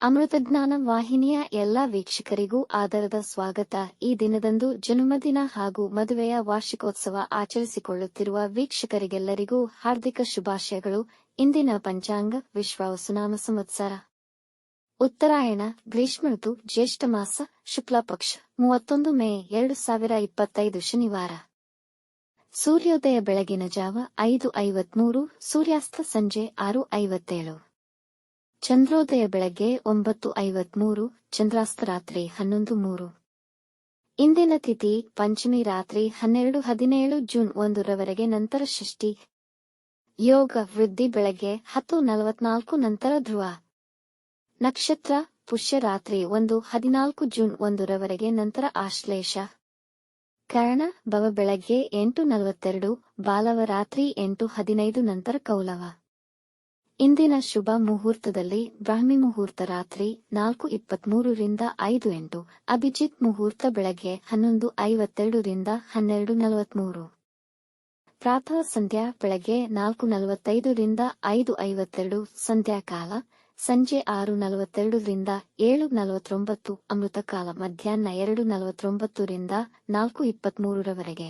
ಅಮೃತಜ್ಞಾನ ವಾಹಿನಿಯ ಎಲ್ಲಾ ವೀಕ್ಷಕರಿಗೂ ಆದರದ ಸ್ವಾಗತ. ಈ ದಿನದಂದು ಜನ್ಮದಿನ ಹಾಗೂ ಮದುವೆಯ ವಾರ್ಷಿಕೋತ್ಸವ ಆಚರಿಸಿಕೊಳ್ಳುತ್ತಿರುವ ವೀಕ್ಷಕರಿಗೆಲ್ಲರಿಗೂ ಹಾರ್ದಿಕ ಶುಭಾಶಯಗಳು. ಇಂದಿನ ಪಂಚಾಂಗ ವಿಶ್ವಾವಸುನಾಮ ಸಂವತ್ಸರ ಉತ್ತರಾಯಣ ಗ್ರೀಷ್ಮ ಋತು ಜ್ಯೇಷ್ಠ ಮಾಸ ಶುಕ್ಲ ಪಕ್ಷ 31 ಮೇ 2025 ಶನಿವಾರ. ಸೂರ್ಯೋದಯ ಬೆಳಗಿನ ಜಾವ 5:53, ಸೂರ್ಯಾಸ್ತ ಸಂಜೆ 6:57. ಚಂದ್ರೋದಯ ಬೆಳಗ್ಗೆ 9:53, ಚಂದ್ರಾಸ್ತ ರಾತ್ರಿ 11:03. ಇಂದಿನ ತಿಥಿ ಪಂಚಮಿ ರಾತ್ರಿ 12:17 ಜೂನ್ 1 ರವರೆಗೆ, ನಂತರ ಷಷ್ಠಿ. ಯೋಗ ವೃದ್ಧಿ ಬೆಳಗ್ಗೆ 10:44 ನಂತರ ಧ್ರುವ. ನಕ್ಷತ್ರ ಪುಷ್ಯ ರಾತ್ರಿ 1:14 ಜೂನ್ 1 ರವರೆಗೆ, ನಂತರ ಆಶ್ಲೇಷ. ಕರ್ಣ ಭವ ಬೆಳಗ್ಗೆ 8:42, ಬಾಲವ ರಾತ್ರಿ 8:15 ನಂತರ ಕೌಲವ. ಇಂದಿನ ಶುಭ ಮುಹೂರ್ತದಲ್ಲಿ ಬ್ರಾಹ್ಮಿ ಮುಹೂರ್ತ ರಾತ್ರಿ 4:23 ರಿಂದ 5:08, ಅಭಿಜಿತ್ ಮುಹೂರ್ತ ಬೆಳಗ್ಗೆ 11:52 ರಿಂದ 12:43. ಪ್ರಾತಃ ಸಂಧ್ಯಾ ಬೆಳಗ್ಗೆ 4:45 ರಿಂದ 5:52, ಸಂಧ್ಯಾಕಾಲ ಸಂಜೆ 6:42 ರಿಂದ 7:49, ಅಮೃತಕಾಲ ಮಧ್ಯಾಹ್ನ 2:49 ರಿಂದ 4:23 ರವರೆಗೆ.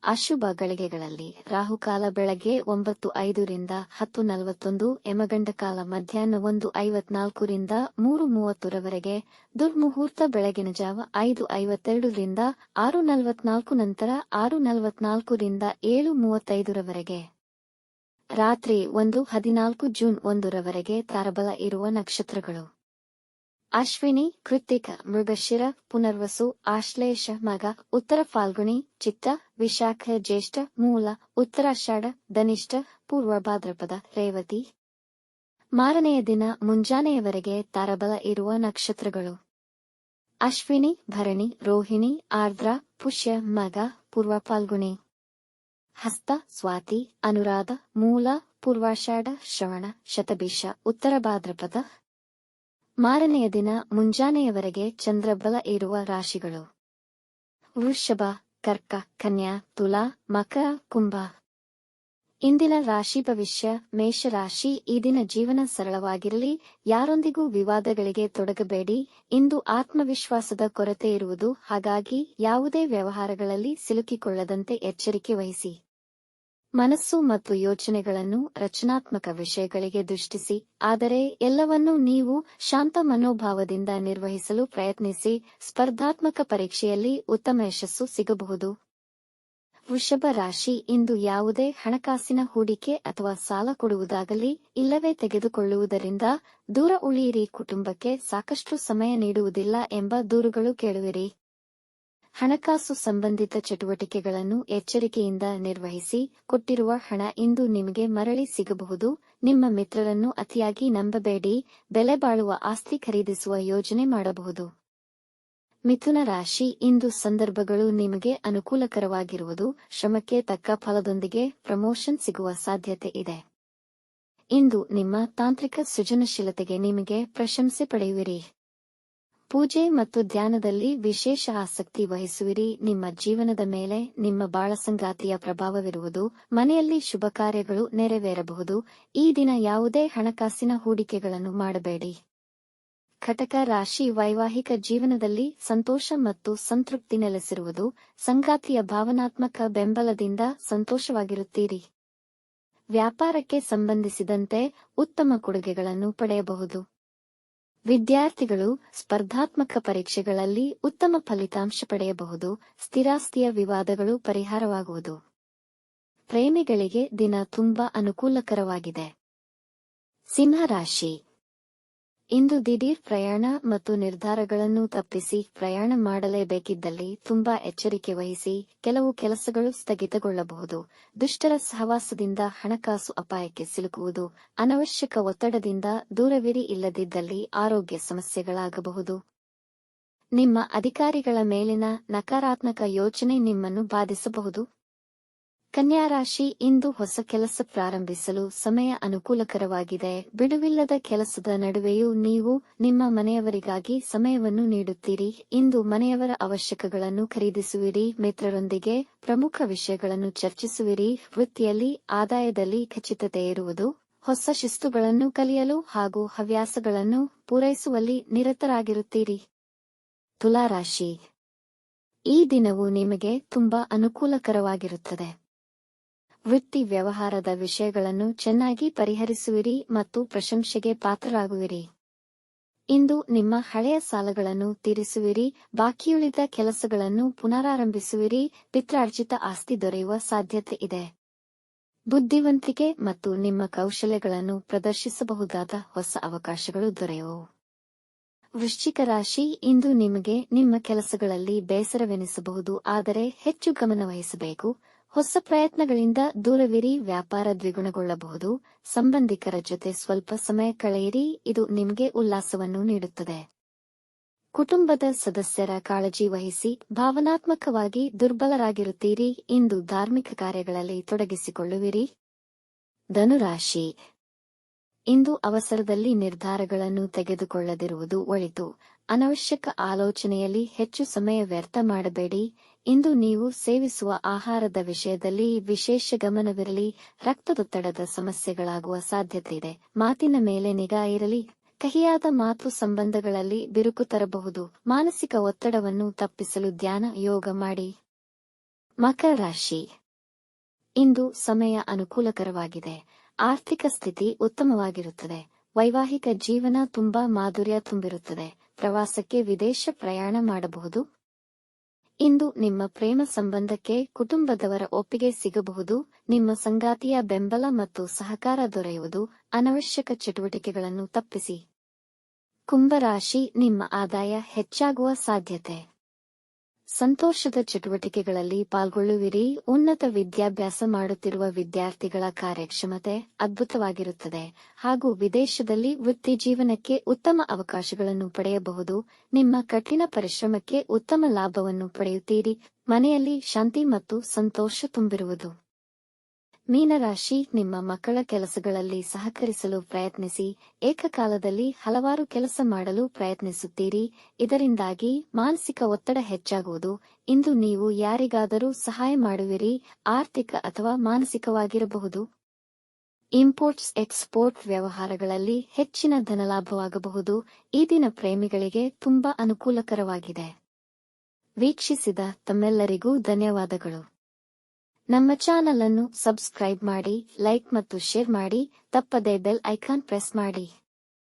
ಅಶುಭ ಗಳಿಗೆಗಳಲ್ಲಿ ರಾಹುಕಾಲ ಬೆಳಗ್ಗೆ 9:05 ರಿಂದ 10:41, ಯಮಗಂಡಕಾಲ ಮಧ್ಯಾಹ್ನ 1:54 ರಿಂದ 3:30 ರವರೆಗೆ, ದುರ್ಮುಹೂರ್ತ ಬೆಳಗಿನ ಜಾವ 5:52 ರಿಂದ 6:44 ನಂತರ 6:44 ರಿಂದ 7:35 ರವರೆಗೆ. ರಾತ್ರಿ 1:14 ಜೂನ್ 1 ರವರೆಗೆ ತಾರಬಲ ಇರುವ ನಕ್ಷತ್ರಗಳು: ಅಶ್ವಿನಿ, ಕೃತ್ತಿಕ, ಮೃಗಶಿರ, ಪುನರ್ವಸು, ಆಶ್ಲೇಷ, ಮಗ, ಉತ್ತರ ಫಾಲ್ಗುಣಿ, ಚಿತ್ತ, ವಿಶಾಖ, ಜ್ಯೇಷ್ಠ, ಮೂಲ, ಉತ್ತರಾಷಾಢ, ಧನಿಷ್ಠ, ಪೂರ್ವ ಭಾದ್ರಪದ, ರೇವತಿ. ಮಾರನೆಯ ದಿನ ಮುಂಜಾನೆಯವರೆಗೆ ತಾರಬಲ ಇರುವ ನಕ್ಷತ್ರಗಳು: ಅಶ್ವಿನಿ, ಭರಣಿ, ರೋಹಿಣಿ, ಆರ್ದ್ರ, ಪುಷ್ಯ, ಮಗ, ಪೂರ್ವ ಫಾಲ್ಗುಣಿ. ಹಸ್ತ, ಸ್ವಾತಿ, ಅನುರಾಧ, ಮೂಲ, ಪೂರ್ವಾಷಾಢ, ಶ್ರವಣ, ಶತಭಿಷ, ಉತ್ತರ ಭಾದ್ರಪದ. ಮಾರನೆಯ ದಿನ ಮುಂಜಾನೆಯವರೆಗೆ ಚಂದ್ರಬಲ ಇರುವ ರಾಶಿಗಳು: ವೃಷಭ, ಕರ್ಕ, ಕನ್ಯಾ, ತುಲಾ, ಮಕರ, ಕುಂಭ. ಇಂದಿನ ರಾಶಿ ಭವಿಷ್ಯ: ಮೇಷರಾಶಿ, ಈ ದಿನ ಜೀವನ ಸರಳವಾಗಿರಲಿ, ಯಾರೊಂದಿಗೂ ವಿವಾದಗಳಿಗೆ ತೊಡಗಬೇಡಿ. ಇಂದು ಆತ್ಮವಿಶ್ವಾಸದ ಕೊರತೆ ಇರುವುದು, ಹಾಗಾಗಿ ಯಾವುದೇ ವ್ಯವಹಾರಗಳಲ್ಲಿ ಸಿಲುಕಿಕೊಳ್ಳದಂತೆ ಎಚ್ಚರಿಕೆ ವಹಿಸಿ. ಮನಸ್ಸು ಮತ್ತು ಯೋಚನೆಗಳನ್ನು ರಚನಾತ್ಮಕ ವಿಷಯಗಳಿಗೆ ದೃಷ್ಟಿಸಿ, ಆದರೆ ಎಲ್ಲವನ್ನೂ ನೀವು ಶಾಂತ ಮನೋಭಾವದಿಂದ ನಿರ್ವಹಿಸಲು ಪ್ರಯತ್ನಿಸಿ. ಸ್ಪರ್ಧಾತ್ಮಕ ಪರೀಕ್ಷೆಯಲ್ಲಿ ಉತ್ತಮ ಯಶಸ್ಸು ಸಿಗಬಹುದು. ವೃಷಭ ರಾಶಿ, ಇಂದು ಯಾವುದೇ ಹಣಕಾಸಿನ ಹೂಡಿಕೆ ಅಥವಾ ಸಾಲ ಕೊಡುವುದಾಗಲಿ ಇಲ್ಲವೇ ತೆಗೆದುಕೊಳ್ಳುವುದರಿಂದ ದೂರ ಉಳಿಯಿರಿ. ಕುಟುಂಬಕ್ಕೆ ಸಾಕಷ್ಟು ಸಮಯ ನೀಡುವುದಿಲ್ಲ ಎಂಬ ದೂರುಗಳು ಕೇಳುವಿರಿ. ಹಣಕಾಸು ಸಂಬಂಧಿತ ಚಟುವಟಿಕೆಗಳನ್ನು ಎಚ್ಚರಿಕೆಯಿಂದ ನಿರ್ವಹಿಸಿ. ಕೊಟ್ಟಿರುವ ಹಣ ಇಂದು ನಿಮಗೆ ಮರಳಿ ಸಿಗಬಹುದು. ನಿಮ್ಮ ಮಿತ್ರರನ್ನು ಅತಿಯಾಗಿ ನಂಬಬೇಡಿ. ಬೆಲೆ ಬಾಳುವ ಆಸ್ತಿ ಖರೀದಿಸುವ ಯೋಜನೆ ಮಾಡಬಹುದು. ಮಿಥುನ ರಾಶಿ, ಇಂದು ಸಂದರ್ಭಗಳು ನಿಮಗೆ ಅನುಕೂಲಕರವಾಗಿರುವುದು. ಶ್ರಮಕ್ಕೆ ತಕ್ಕ ಫಲದೊಂದಿಗೆ ಪ್ರಮೋಷನ್ ಸಿಗುವ ಸಾಧ್ಯತೆ ಇದೆ. ಇಂದು ನಿಮ್ಮ ತಾಂತ್ರಿಕ ಸೃಜನಶೀಲತೆಗೆ ನಿಮಗೆ ಪ್ರಶಂಸೆ ಪಡೆಯುವಿರಿ. ಪೂಜೆ ಮತ್ತು ಧ್ಯಾನದಲ್ಲಿ ವಿಶೇಷ ಆಸಕ್ತಿ ವಹಿಸುವಿರಿ. ನಿಮ್ಮ ಜೀವನದ ಮೇಲೆ ನಿಮ್ಮ ಬಾಳಸಂಗಾತಿಯ ಪ್ರಭಾವವಿರುವುದು. ಮನೆಯಲ್ಲಿ ಶುಭ ಕಾರ್ಯಗಳು ನೆರವೇರಬಹುದು. ಈ ದಿನ ಯಾವುದೇ ಹಣಕಾಸಿನ ಹೂಡಿಕೆಗಳನ್ನು ಮಾಡಬೇಡಿ. ಕಟಕ ರಾಶಿ, ವೈವಾಹಿಕ ಜೀವನದಲ್ಲಿ ಸಂತೋಷ ಮತ್ತು ಸಂತೃಪ್ತಿ ನೆಲೆಸಿರುವುದು. ಸಂಗಾತಿಯ ಭಾವನಾತ್ಮಕ ಬೆಂಬಲದಿಂದ ಸಂತೋಷವಾಗಿರುತ್ತೀರಿ. ವ್ಯಾಪಾರಕ್ಕೆ ಸಂಬಂಧಿಸಿದಂತೆ ಉತ್ತಮ ಕೊಡುಗೆಗಳನ್ನು ಪಡೆಯಬಹುದು. ವಿದ್ಯಾರ್ಥಿಗಳು ಸ್ಪರ್ಧಾತ್ಮಕ ಪರೀಕ್ಷೆಗಳಲ್ಲಿ ಉತ್ತಮ ಫಲಿತಾಂಶ ಪಡೆಯಬಹುದು. ಸ್ಥಿರಾಸ್ತಿಯ ವಿವಾದಗಳು ಪರಿಹಾರವಾಗುವುದು. ಪ್ರೇಮಿಗಳಿಗೆ ದಿನ ತುಂಬಾ ಅನುಕೂಲಕರವಾಗಿದೆ. ಸಿಂಹರಾಶಿ, ಇಂದು ದಿಢೀರ್ ಪ್ರಯಾಣ ಮತ್ತು ನಿರ್ಧಾರಗಳನ್ನು ತಪ್ಪಿಸಿ. ಪ್ರಯಾಣ ಮಾಡಲೇಬೇಕಿದ್ದಲ್ಲಿ ತುಂಬಾ ಎಚ್ಚರಿಕೆ ವಹಿಸಿ. ಕೆಲವು ಕೆಲಸಗಳು ಸ್ಥಗಿತಗೊಳ್ಳಬಹುದು. ದುಷ್ಟರ ಸಹವಾಸದಿಂದ ಹಣಕಾಸು ಅಪಾಯಕ್ಕೆ ಸಿಲುಕುವುದು. ಅನವಶ್ಯಕ ಒತ್ತಡದಿಂದ ದೂರವಿರಿ, ಇಲ್ಲದಿದ್ದಲ್ಲಿ ಆರೋಗ್ಯ ಸಮಸ್ಯೆಗಳಾಗಬಹುದು. ನಿಮ್ಮ ಅಧಿಕಾರಿಗಳ ಮೇಲಿನ ನಕಾರಾತ್ಮಕ ಯೋಚನೆ ನಿಮ್ಮನ್ನು ಬಾಧಿಸಬಹುದು. ಕನ್ಯಾ ರಾಶಿ, ಇಂದು ಹೊಸ ಕೆಲಸ ಪ್ರಾರಂಭಿಸಲು ಸಮಯ ಅನುಕೂಲಕರವಾಗಿದೆ. ಬಿಡುವಿಲ್ಲದ ಕೆಲಸದ ನಡುವೆಯೂ ನೀವು ನಿಮ್ಮ ಮನೆಯವರಿಗಾಗಿ ಸಮಯವನ್ನು ನೀಡುತ್ತೀರಿ. ಇಂದು ಮನೆಯವರ ಅವಶ್ಯಕಗಳನ್ನು ಖರೀದಿಸುವಿರಿ. ಮಿತ್ರರೊಂದಿಗೆ ಪ್ರಮುಖ ವಿಷಯಗಳನ್ನು ಚರ್ಚಿಸುವಿರಿ. ವೃತ್ತಿಯಲ್ಲಿ ಆದಾಯದಲ್ಲಿ ಖಚಿತತೆ ಇರುವುದು. ಹೊಸ ಶಿಸ್ತುಗಳನ್ನು ಕಲಿಯಲು ಹಾಗೂ ಹವ್ಯಾಸಗಳನ್ನು ಪೂರೈಸುವಲ್ಲಿ ನಿರತರಾಗಿರುತ್ತೀರಿ. ತುಲಾರಾಶಿ. ಈ ದಿನವು ನಿಮಗೆ ತುಂಬಾ ಅನುಕೂಲಕರವಾಗಿರುತ್ತದೆ. ವೃತ್ತಿ ವ್ಯವಹಾರದ ವಿಷಯಗಳನ್ನು ಚೆನ್ನಾಗಿ ಪರಿಹರಿಸುವಿರಿ ಮತ್ತು ಪ್ರಶಂಸೆಗೆ ಪಾತ್ರರಾಗುವಿರಿ. ಇಂದು ನಿಮ್ಮ ಹಳೆಯ ಸಾಲಗಳನ್ನು ತೀರಿಸುವಿರಿ, ಬಾಕಿಯುಳಿದ ಕೆಲಸಗಳನ್ನು ಪುನರಾರಂಭಿಸುವಿರಿ, ಪಿತ್ರಾರ್ಜಿತ ಆಸ್ತಿ ದೊರೆಯುವ ಸಾಧ್ಯತೆ ಇದೆ. ಬುದ್ಧಿವಂತಿಕೆ ಮತ್ತು ನಿಮ್ಮ ಕೌಶಲ್ಯಗಳನ್ನು ಪ್ರದರ್ಶಿಸಬಹುದಾದ ಹೊಸ ಅವಕಾಶಗಳು ದೊರೆಯುವವು. ವೃಶ್ಚಿಕ ರಾಶಿ. ಇಂದು ನಿಮಗೆ ನಿಮ್ಮ ಕೆಲಸಗಳಲ್ಲಿ ಬೇಸರವೆನಿಸಬಹುದು, ಆದರೆ ಹೆಚ್ಚು ಗಮನವಹಿಸಬೇಕು. ಹೊಸ ಪ್ರಯತ್ನಗಳಿಂದ ದೂರವಿರಿ, ವ್ಯಾಪಾರ ದ್ವಿಗುಣಗೊಳ್ಳಬಹುದು. ಸಂಬಂಧಿಕರ ಜೊತೆ ಸ್ವಲ್ಪ ಸಮಯ ಕಳೆಯಿರಿ, ಇದು ನಿಮಗೆ ಉಲ್ಲಾಸವನ್ನು ನೀಡುತ್ತದೆ. ಕುಟುಂಬದ ಸದಸ್ಯರ ಕಾಳಜಿ ವಹಿಸಿ, ಭಾವನಾತ್ಮಕವಾಗಿ ದುರ್ಬಲರಾಗಿರುತ್ತೀರಿ. ಇಂದು ಧಾರ್ಮಿಕ ಕಾರ್ಯಗಳಲ್ಲಿ ತೊಡಗಿಸಿಕೊಳ್ಳುವಿರಿ. ಧನುರಾಶಿ. ಇಂದು ಅವಸರದಲ್ಲಿ ನಿರ್ಧಾರಗಳನ್ನು ತೆಗೆದುಕೊಳ್ಳದಿರುವುದು ಒಳಿತು. ಅನವಶ್ಯಕ ಆಲೋಚನೆಯಲ್ಲಿ ಹೆಚ್ಚು ಸಮಯ ವ್ಯರ್ಥ ಮಾಡಬೇಡಿ. ಇಂದು ನೀವು ಸೇವಿಸುವ ಆಹಾರದ ವಿಷಯದಲ್ಲಿ ವಿಶೇಷ ಗಮನವಿರಲಿ. ರಕ್ತದೊತ್ತಡದ ಸಮಸ್ಯೆಗಳಾಗುವ ಸಾಧ್ಯತೆ ಇದೆ. ಮಾತಿನ ಮೇಲೆ ನಿಗಾ ಇರಲಿ. ಕಹಿಯಾದ ಮಾತು ಸಂಬಂಧಗಳಲ್ಲಿ ಬಿರುಕು ತರಬಹುದು. ಮಾನಸಿಕ ಒತ್ತಡವನ್ನು ತಪ್ಪಿಸಲು ಧ್ಯಾನ, ಯೋಗ ಮಾಡಿ. ಮಕರ ರಾಶಿ. ಇಂದು ಸಮಯ ಅನುಕೂಲಕರವಾಗಿದೆ. ಆರ್ಥಿಕ ಸ್ಥಿತಿ ಉತ್ತಮವಾಗಿರುತ್ತದೆ. ವೈವಾಹಿಕ ಜೀವನ ತುಂಬಾ ಮಾಧುರ್ಯ ತುಂಬಿರುತ್ತದೆ. ಪ್ರವಾಸಕ್ಕೆ ವಿದೇಶ ಪ್ರಯಾಣ ಮಾಡಬಹುದು. ಇಂದು ನಿಮ್ಮ ಪ್ರೇಮ ಸಂಬಂಧಕ್ಕೆ ಕುಟುಂಬದವರ ಒಪ್ಪಿಗೆ ಸಿಗಬಹುದು. ನಿಮ್ಮ ಸಂಗಾತಿಯ ಬೆಂಬಲ ಮತ್ತು ಸಹಕಾರ ದೊರೆಯುವುದು. ಅನವಶ್ಯಕ ಚಟುವಟಿಕೆಗಳನ್ನು ತಪ್ಪಿಸಿ. ಕುಂಭರಾಶಿ. ನಿಮ್ಮ ಆದಾಯ ಹೆಚ್ಚಾಗುವ ಸಾಧ್ಯತೆ. ಸಂತೋಷದ ಚಟುವಟಿಕೆಗಳಲ್ಲಿ ಪಾಲ್ಗೊಳ್ಳುವಿರಿ. ಉನ್ನತ ವಿದ್ಯಾಭ್ಯಾಸ ಮಾಡುತ್ತಿರುವ ವಿದ್ಯಾರ್ಥಿಗಳ ಕಾರ್ಯಕ್ಷಮತೆ ಅದ್ಭುತವಾಗಿರುತ್ತದೆ ಹಾಗೂ ವಿದೇಶದಲ್ಲಿ ವೃತ್ತಿ ಜೀವನಕ್ಕೆ ಉತ್ತಮ ಅವಕಾಶಗಳನ್ನು ಪಡೆಯಬಹುದು. ನಿಮ್ಮ ಕಠಿಣ ಪರಿಶ್ರಮಕ್ಕೆ ಉತ್ತಮ ಲಾಭವನ್ನು ಪಡೆಯುತ್ತೀರಿ. ಮನೆಯಲ್ಲಿ ಶಾಂತಿ ಮತ್ತು ಸಂತೋಷ ತುಂಬಿರುವುದು. ಮೀನರಾಶಿ. ನಿಮ್ಮ ಮಕ್ಕಳ ಕೆಲಸಗಳಲ್ಲಿ ಸಹಕರಿಸಲು ಪ್ರಯತ್ನಿಸಿ. ಏಕಕಾಲದಲ್ಲಿ ಹಲವಾರು ಕೆಲಸ ಮಾಡಲು ಪ್ರಯತ್ನಿಸುತ್ತೀರಿ. ಇದರಿಂದಾಗಿ ಮಾನಸಿಕ ಒತ್ತಡ ಹೆಚ್ಚಾಗುವುದು. ಇಂದು ನೀವು ಯಾರಿಗಾದರೂ ಸಹಾಯ ಮಾಡುವಿರಿ. ಆರ್ಥಿಕ ಅಥವಾ ಮಾನಸಿಕವಾಗಿರಬಹುದು. ಇಂಪೋರ್ಟ್ಸ್ ಎಕ್ಸ್ಪೋರ್ಟ್ ವ್ಯವಹಾರಗಳಲ್ಲಿ ಹೆಚ್ಚಿನ ಧನಲಾಭವಾಗಬಹುದು. ಈ ದಿನ ಪ್ರೇಮಿಗಳಿಗೆ ತುಂಬಾ ಅನುಕೂಲಕರವಾಗಿದೆ. ವೀಕ್ಷಿಸಿದ ತಮ್ಮೆಲ್ಲರಿಗೂ ಧನ್ಯವಾದಗಳು. ನಮ್ಮ ಚಾನಲ್ ಅನ್ನು ಸಬ್ಸ್ಕ್ರೈಬ್ ಮಾಡಿ, ಲೈಕ್ ಮತ್ತು ಶೇರ್ ಮಾಡಿ. ತಪ್ಪದೇ ಬೆಲ್ ಐಕಾನ್ ಪ್ರೆಸ್ ಮಾಡಿ.